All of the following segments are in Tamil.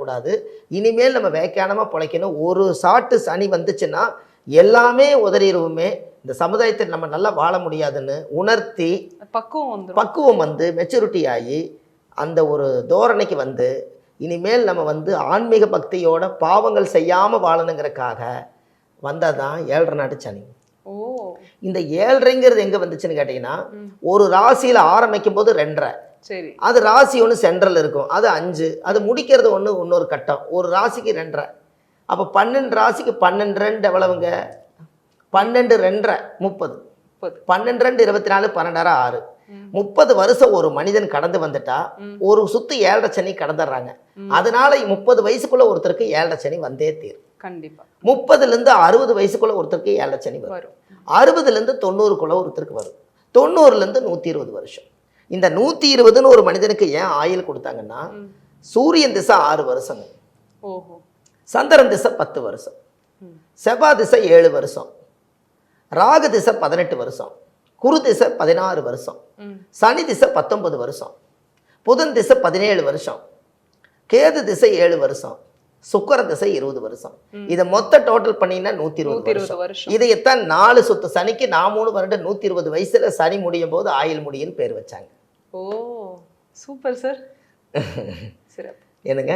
விடக்கூடாது, இனிமேல் நம்ம வேக்கானமாக பிழைக்கணும், ஒரு சாட்டு சனி வந்துச்சுன்னா எல்லாமே உதறிடுவோமே, இந்த சமுதாயத்தில் நம்ம நல்லா வாழ முடியாதுன்னு உணர்த்தி பக்குவம் வந்து மெச்சூரிட்டி ஆகி அந்த ஒரு தோரணைக்கு வந்து இனிமேல் நம்ம வந்து ஆன்மீக பக்தியோட பாவங்கள் செய்யாமல் வாழணுங்கிறதுக்காக வந்தால் தான் 7.5 நாட்டு சனி. இந்த 7.5ங்கிறது எங்கே வந்துச்சுன்னு கேட்டிங்கன்னா, ஒரு ராசியில் ஆரம்பிக்கும் போது 2.5, சரி, அது ராசி ஒன்று சென்ட்ரல் இருக்கும், அது 5, அது முடிக்கிறது இன்னொரு கட்டம், ஒரு ராசிக்கு 2.5. அப்போ 12 ராசிக்கு 12 எவ்வளவுங்க? 12 2 30, 12 2 24, 12 6, 30 வருஷம் ஒரு மனிதன் கடந்து வந்துட்டா ஒரு சுத்து 7.5 சனி கடந்துடுறாங்க. அதனால 30 வயசுக்குள்ள ஒருத்தருக்கு 7.5 சனி வந்தே தீரும். கண்டிப்பா 30லேருந்து 60 வயசுக்குள்ள ஒருத்தருக்கு 7.5 சனி வரும், 60லேருந்து 90க்குள்ள ஒருத்தருக்கு வரும், 90லேருந்து 120 வருஷம். இந்த 120ன்னு ஒரு மனிதனுக்கு ஏன் ஆயுள் கொடுத்தாங்கன்னா, சூரியன் திசை 6 வருஷம், சந்திரன் திசை 10 வருஷம், செவ்வாய் திசை 7 வருஷம், ராகு திசை 18 வருஷம், குரு திசை 16 வருஷம், சனி திசை 19 வருஷம், புதன் திசை 17 வருஷம், கேது திசை 7 வருஷம், சுக்கிர திசை 20 வருஷம். இதை மொத்த டோட்டல் பண்ணீங்கன்னா 120 வருஷம். இதைத்தான் 4 சுத்து சனிக்கு 3 வருடம் 120 வயசுல சனி முடியும் போது ஆயுள் முடியும்னு பேர் வச்சாங்க. ஓ சூப்பர் சார். சிறப்பு. என்னங்க,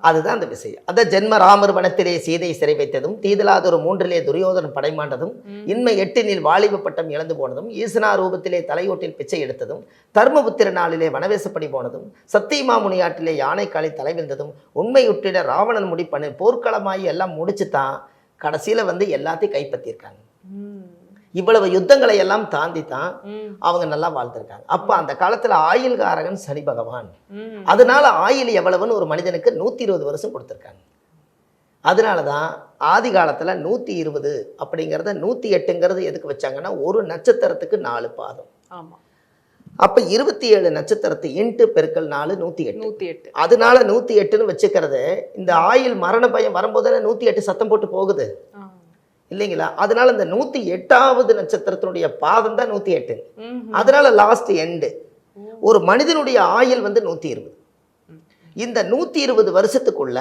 அதுதான் அந்த விஷயம். அதான் ஜென்ம ராமர் வனத்திலே சீதை சிறை வைத்ததும், தீதலாதொரு 3லே துரியோதனன் படைமாண்டதும், இன்மை 8 வாலிப பட்டம் இழந்து போனதும், ஈசனா ரூபத்திலே தலையோட்டில் பிச்சை எடுத்ததும், தர்மபுத்திர நாளிலே வனவேசப்படி போனதும், சத்தியமாமுனி ஆற்றிலே யானை காலை தலைவிழ்ந்ததும், உண்மையுற்றிட ராவணன் முடி பண்ணி போர்க்களமாகி எல்லாம் முடிச்சு தான் கடைசியில் வந்து எல்லாத்தையும் கைப்பற்றியிருக்காங்க. இவ்வளவு யுத்தங்களை எல்லாம் தாண்டி தான் அவங்க நல்லா வாழ்ந்திருக்காங்க. அப்ப அந்த காலத்துல ஆயுள்காரகன் சனி பகவான், அதனால ஆயுள் எவ்வளவுன்னு ஒரு மனிதனுக்கு 120 வருஷம் கொடுத்துருக்காங்க. அதனாலதான் ஆதி காலத்துல 120 அப்படிங்கிறத 108ங்கிறது எதுக்கு வச்சாங்கன்னா, ஒரு நட்சத்திரத்துக்கு 4 பாதம். அப்ப 27 நட்சத்திரத்து இன்ட்டு பெருக்கல் 4 108. அதனால 108ன்னு வச்சுக்கிறது, இந்த ஆயுள் மரண பயம் வரும்போது 108 சத்தம் போட்டு போகுது இல்லைங்களா? அதனால இந்த 108வது நட்சத்திரத்தினுடைய பாதம் தான் 108. அதனால லாஸ்ட் எண்டு. ஒரு மனிதனுடைய ஆயுள் வந்து 120. இந்த 120 வருஷத்துக்குள்ள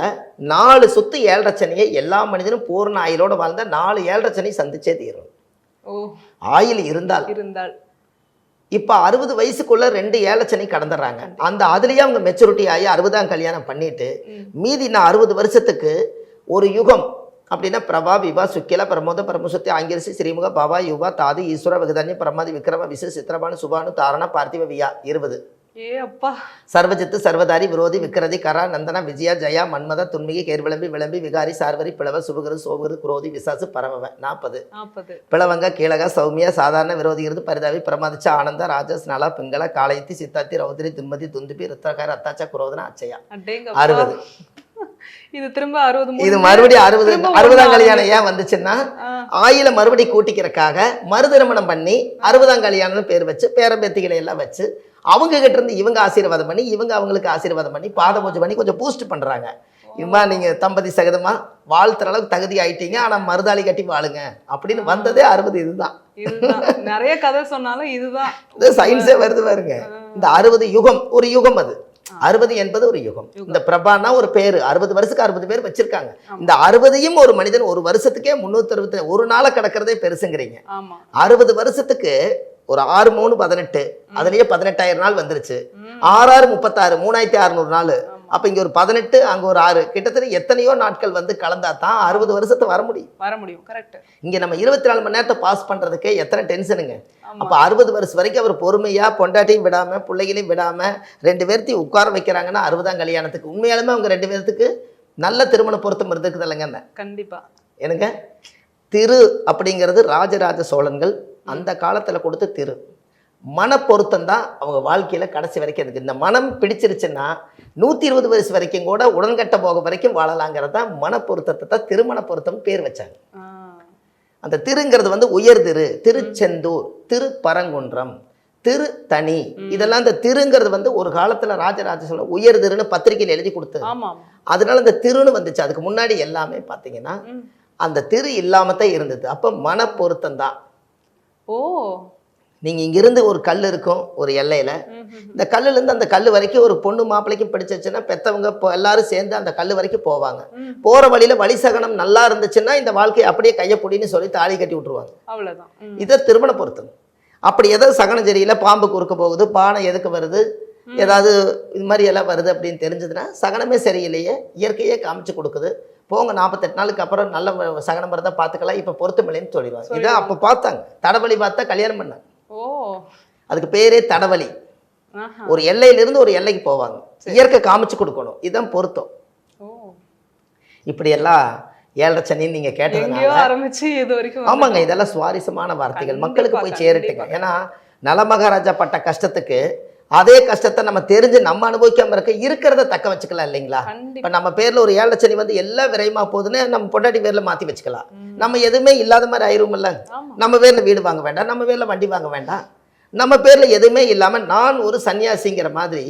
4 சுத்து 7.5 சனியை எல்லா மனிதனும் பூர்ண ஆயுளோட வாழ்ந்தா 4 7.5 சனி சந்திச்சே தீரும். ஆயுள் இருந்தால். இப்ப 60 வயசுக்குள்ள 2 7.5 சனி கடந்துடுறாங்க. அந்த அதுலயே அவங்க மெச்சூரிட்டி ஆகி 60ஆம் கல்யாணம் பண்ணிட்டு மீதி நான் 60 வருஷத்துக்கு ஒரு யுகம் அப்படின்னா பிரபா விபா சுக்கில பிரமோத பரமசுத்தி ஆங்கிரசி ஸ்ரீமுக பாபா யுவா தாது ஈஸ்வர விகதான்ய பிரமாதி விக்ரம விசு சித்திரபானு சுபானு தாரண பார்த்திவ வியா 20. சர்வஜித்து சர்வதாரி விரோதி விக்ரதி கரா நந்தனா விஜயா ஜயா மன்மத துன்மிகி கேர்விளம்பி விளம்பி விகாரி சார்வரி பிளவ சுபகுரு சோகுரு குரோதி விசாசு பரமவ 40. பிளவங்க கீழக சௌமியா சாதாரண விரோதிகிறது பரிதாவி பிரமாதிச்ச ஆனந்த ராஜஸ் நலா பிங்கள காளையத்தி சித்தாத்தி ரௌதிரி துன்மதி துந்துபி ருத்ரகார அத்தாச்சா குரோதன அச்சயா 60. இது திரும்ப 60. இது மறுபடியும் 60ஆம் கல்யாணம் ஏன் வந்துச்சுன்னா, ஆயில மறுபடி கூட்டிக்கிறக்காக மறுதிருமணம் பண்ணி 60ஆம் கல்யாணம்னு பேர் வச்சு பேரம்பேத்திகளை எல்லாம் வச்சு அவங்க கிட்ட இருந்து இவங்க ஆசீர்வாதம் பண்ணி இவங்க அவங்களுக்கு ஆசீர்வாதம் பண்ணி பாத பூஜை பண்ணி கொஞ்சம் பூஸ்ட் பண்றாங்க. இம்மா நீங்க தம்பதி சகதமா வாழ்த்துற அளவுக்கு தகுதி ஆயிட்டீங்க, ஆனா மருதாளி கட்டி வாழுங்க அப்படின்னு வந்ததே 60. இதுதான் நிறைய கதை சொன்னாலும் இதுதான் சயின்ஸே வருது பாருங்க. இந்த 60 யுகம் ஒரு யுகம். அது 60 என்பது ஒரு யுகம். இந்த பிரபானா ஒரு பேரு, 60 வருஷத்துக்கு 60 பேர் வச்சிருக்காங்க. இந்த 60ஐயும் ஒரு மனிதன் ஒரு வருஷத்துக்கே 360 ஒரு நாளை கடக்கிறதே பெருசுங்கிறீங்க. 60 வருஷத்துக்கு ஒரு 6 3 18, அதுலயே 18,000 நாள் வந்துருச்சு. 6 6 36 3600 நாள். அப்ப இங்க ஒரு 18 அங்க ஒரு 6, கிட்டத்தட்ட எத்தனையோ நாட்கள் வந்து கலந்தா தான் 60 வருஷத்தை வர முடியும். கரெக்ட். இங்க நம்ம 24 மணி நேரத்தை பாஸ் பண்றதுக்கே எத்தனை டென்ஷனுங்க. அப்ப 60 வருஷம் வரைக்கும் அவர் பொறுமையா பொண்டாட்டியும் விடாம பிள்ளைகளையும் விடாம 2 பேர்த்தையும் உட்கார வைக்கிறாங்கன்னா 60ஆம் கல்யாணத்துக்கு உண்மையாலுமே அவங்க 2 பேர்த்துக்கு நல்ல திருமண பொருத்தம் இருந்துக்குது இல்லைங்க. கண்டிப்பா. எனக்கு திரு அப்படிங்கிறது ராஜராஜ சோழன்கள் அந்த காலத்துல கொடுத்த திரு மன பொருத்தம் தான் அவங்க வாழ்க்கையில கடைசி வரைக்கும் இருக்கு. இந்த மனம் பிடிச்சிருச்சுன்னா 120 வயசு வரைக்கும் கூட உடன்கட்ட போக வரைக்கும் வாழலாங்கிறது தான் மன பொருத்தத்தை தான் திருமண பொருத்தம் பேர் வச்சாங்க. அந்த திருங்கிறது வந்து உயர் திரு, திருச்செந்தூர், திருப்பரங்குன்றம், திரு தனி, இதெல்லாம் இந்த திருங்கிறது வந்து ஒரு காலத்துல ராஜராஜ சோழன் உயர் திருன்னு பத்திரிகையில் எழுதி கொடுத்தது. அதனால இந்த திருன்னு வந்துச்சு. அதுக்கு முன்னாடி எல்லாமே பாத்தீங்கன்னா அந்த திரு இல்லாமத்தான் இருந்தது. அப்ப மன பொருத்தம் தான். நீங்கள் இங்கிருந்து ஒரு கல் இருக்கும் ஒரு எல்லையில், இந்த கல்லுலேருந்து அந்த கல் வரைக்கும் ஒரு பொண்ணு மாப்பிள்ளைக்கும் பிடிச்சிச்சுன்னா பெற்றவங்க இப்போ எல்லாரும் சேர்ந்து அந்த கல் வரைக்கும் போவாங்க. போகிற வழியில் வழி சகனம் நல்லா இருந்துச்சுன்னா இந்த வாழ்க்கையை அப்படியே கையப்பொடின்னு சொல்லி தாலி கட்டி விட்டுருவாங்க. அவ்வளவுதான். இதை திருமண பொருத்தம். அப்படி எதாவது சகனம் சரியில்லை, பாம்பு குறுக்க போகுது, பானை எதுக்கு வருது, ஏதாவது இது மாதிரி எல்லாம் வருது அப்படின்னு தெரிஞ்சதுன்னா சகனமே சரியில்லையே, இயற்கையே காமிச்சு கொடுக்குது, போங்க 48 நாளுக்கு அப்புறம் நல்ல சகனம் வரதான் பார்த்துக்கலாம், இப்போ பொருத்தமில்லைன்னு சொல்லிடுவாங்க. இதான் அப்போ பார்த்தாங்க. தடவழி பார்த்தா கல்யாணம் பண்ணாங்க. ஓ, அதுக்கு பேரே தடவழி. ஒரு எல்லையிலிருந்து ஒரு எல்லைக்கு போவாங்க. இயற்கை காமிச்சு கொடுக்கணும், இதுதான் பொருத்தம். இப்படியெல்லாம் 7.5 சனின்னு நீங்க கேட்டதுனால ஆரம்பிச்சு இது வரைக்கும் ஆமாங்க, இதெல்லாம் சுவாரஸ்யமான வார்த்தைகள் மக்களுக்கு போய் சேரட்டுங்க. ஏன்னா நலமகாராஜா பட்ட கஷ்டத்துக்கு அதே கஷ்டத்தை நம்ம தெரிஞ்சு நம்ம அனுபவிக்காம இருக்கிறத தக்க வச்சுக்கலாம் இல்லைங்களா? இப்ப நம்ம பேர்ல ஒரு 7.5 சனி வந்து எல்லாம் விரைமா போகுதுன்னு நம்ம பொண்டாட்டி பேர்ல மாத்தி வச்சுக்கலாம். நம்ம எதுவுமே இல்லாத மாதிரி ஆயிரும்ல. நம்ம பேர்ல வீடு வாங்க வேண்டாம், நம்ம பேர்ல வண்டி வாங்க வேண்டாம், நம்ம பேர்ல எதுவுமே இல்லாம நான் ஒரு சன்னியாசிங்கிற மாதிரி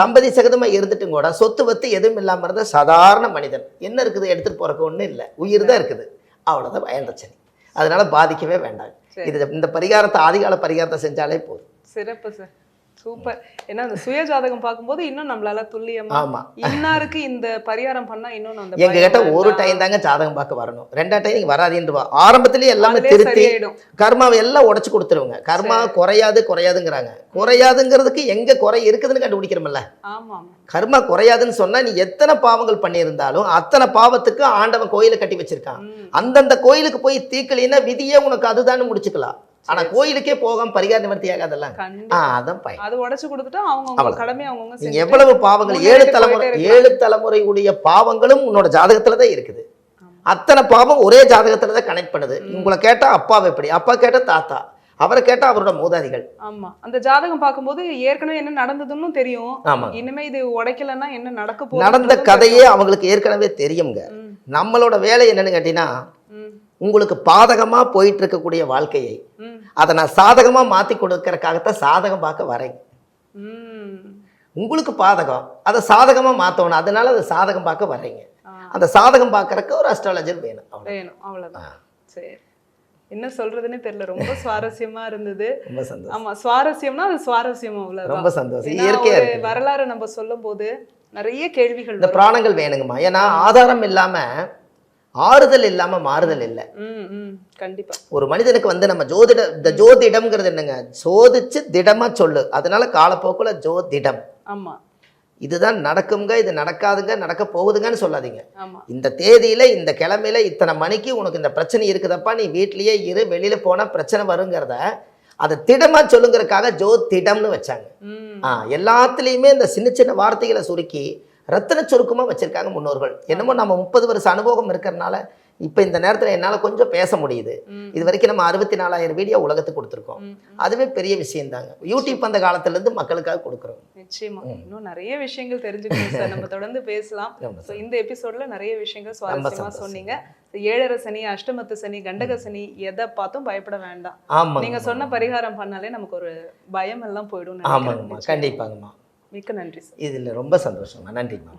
தம்பதி சகதமா இருந்துட்டும் கூட சொத்து வத்து எதுவும் இல்லாம இருந்த சாதாரண மனிதன். என்ன இருக்குது எடுத்துட்டு போறக்கு ஒண்ணும் இல்லை, உயிர் தான் இருக்குது. அவ்வளவுதான் 7.5 சனி. அதனால பாதிக்கவே வேண்டாம். இது இந்த பரிகாரத்தை ஆதிகால பரிகாரத்தை செஞ்சாலே போதும். சிறப்பு சார், சூப்பர். ஏன்னா அந்த சுய ஜாதகம் பார்க்கும்போது இன்னும் நம்மளால துல்லியமா இன்னாருக்கு இந்த பரிகாரம் பண்ணா இன்னும் அந்த எங்க கிட்ட ஒரு டைம் தாங்க ஜாதகம் பார்க்க வரணும், 2ஆம் டைம் நீங்க வராதுன்னு ஆரம்பத்திலேயே எல்லாமே திருத்தி கர்மாவை எல்லாம் உடைச்சு கொடுத்துருவாங்க. கர்மா குறையாதுங்கிறாங்க. குறையாதுங்கிறதுக்கு எங்க குறை இருக்குதுன்னு கண்டுபிடிக்கிறோம்ல. கர்மா குறையாதுன்னு சொன்னா நீ எத்தனை பாவங்கள் பண்ணியிருந்தாலும் அத்தனை பாவத்துக்கு ஆண்டவன் கோயிலை கட்டி வச்சிருக்கான். அந்தந்த கோயிலுக்கு போய் தீக்கலின்னா விதியே உனக்கு அதுதான் முடிச்சுக்கலாம். ஆனா கோயிலுக்கே போகாம பரிகார நிவர்த்தி ஆகாதெல்லாம் அதான் பயன். அது உடைச்சு கொடுத்துட்டா அவங்க கடமை அவங்க நீங்க எவ்வளவு பாவங்கள் 7 தலைமுறையுடைய பாவங்களும் உன்னோட ஜாதகத்துலதான் இருக்குது. அத்தனை பாவம் ஒரே ஜாதகத்துலதான் கனெக்ட் பண்ணுது. உங்களை கேட்டா அப்பாவை எப்படி, அப்பா கேட்டா தாத்தா, அவரை கேட்டா அவரோட மூதாதிகள். ஆமா, அந்த ஜாதகம் பார்க்கும்போது ஏற்கனவே என்ன நடந்ததுன்னு தெரியும். இனிமே இது உடைக்கலன்னா என்ன நடக்க போகுது, நடந்த கதையே அவங்களுக்கு ஏற்கனவே தெரியுங்க. நம்மளோட வேலை என்னன்னு கேட்டீங்கன்னா, உங்களுக்கு பாதகமா போயிட்டு இருக்கக்கூடிய வாழ்க்கையை அதை நான் சாதகமா மாத்தி கொடுக்கறதுக்காகத்தான் சாதகம் பார்க்க வரேன். உங்களுக்கு பாதகம் அதை சாதகமா மாத்தணும், அதனால அதை சாதகம் பார்க்க வர்றீங்க. அந்த சாதகம் பார்க்கறதுக்கு ஒரு அஸ்ட்ராலஜர் வேணும். அவ்வளவுதான். சரி, என்ன சொல்றதுன்னு தெரியல. ரொம்ப சுவாரஸ்யமா இருந்தது. ரொம்ப சந்தோஷம். ஆமா, சுவாரஸ்யம்னா அது சுவாரஸ்யம். அவ்வளவு ரொம்ப சந்தோஷம். இயற்கையா வரலாறு நம்ம சொல்லும் போது நிறைய கேள்விகள், இந்த பிராணங்கள் வேணுங்கம்மா. ஏன்னா ஆதாரம் இல்லாம ஆறுதல் இல்லாம மாறுதல் இல்லை. கண்டிப்பா ஒரு மனிதனுக்கு வந்து நம்ம ஜோதிடம்ங்கிறது என்னங்க, சோதிச்சு திடமா சொல்லு. அதனால காலப்போக்குல ஜோதிடம். ஆமா, இதுதான் நடக்குங்க, இது நடக்காதுங்க, நடக்க போகுதுங்கன்னு சொல்லாதீங்க. இந்த தேதியில இந்த கிழமையில இத்தனை மணிக்கு உனக்கு இந்த பிரச்சனை இருக்குதப்பா, நீ வீட்லயே இரு, வெளியில போனா பிரச்சனை வருங்கிறத அதை திடமா சொல்லுங்கிறதுக்காக ஜோதிடம்னு வச்சாங்க. எல்லாத்துலேயுமே இந்த சின்ன சின்ன வார்த்தைகளை சுருக்கி ரத்தின சுருக்கமாக வச்சிருக்காங்க முன்னோர்கள். என்னமோ நம்ம 30 வருஷ அனுபவம் இருக்கிறதுனால இப்போ இந்த நேரத்தில் என்னால் கொஞ்சம் பேச முடியுது. இது வரைக்கும் நம்ம 64,000 வீடியோ உலகத்துக்கு கொடுத்துருக்கோம். அதுவே பெரிய விஷயம் தாங்க. யூடியூப் அந்த காலத்துலேருந்து மக்களுக்காக கொடுக்குறோம். நிச்சயமா இன்னும் நிறைய விஷயங்கள் தெரிஞ்சுக்கணும் சார். நம்ம தொடர்ந்து பேசலாம். இந்த எபிசோட்ல நிறைய விஷயங்கள் சுவாரஸ்யமா சொன்னீங்க. 7.5 சனி, அஷ்டமத்து சனி, கண்டக சனி எதை பார்த்தும் பயப்பட வேண்டாம். நீங்க சொன்ன பரிகாரம் பண்ணாலே நமக்கு ஒரு பயம் எல்லாம் போயிடும். ஆமாங்கம்மா, கண்டிப்பாங்கம்மா. மிக்க நன்றி சார். இதில் ரொம்ப சந்தோஷமா. நன்றிம்மா.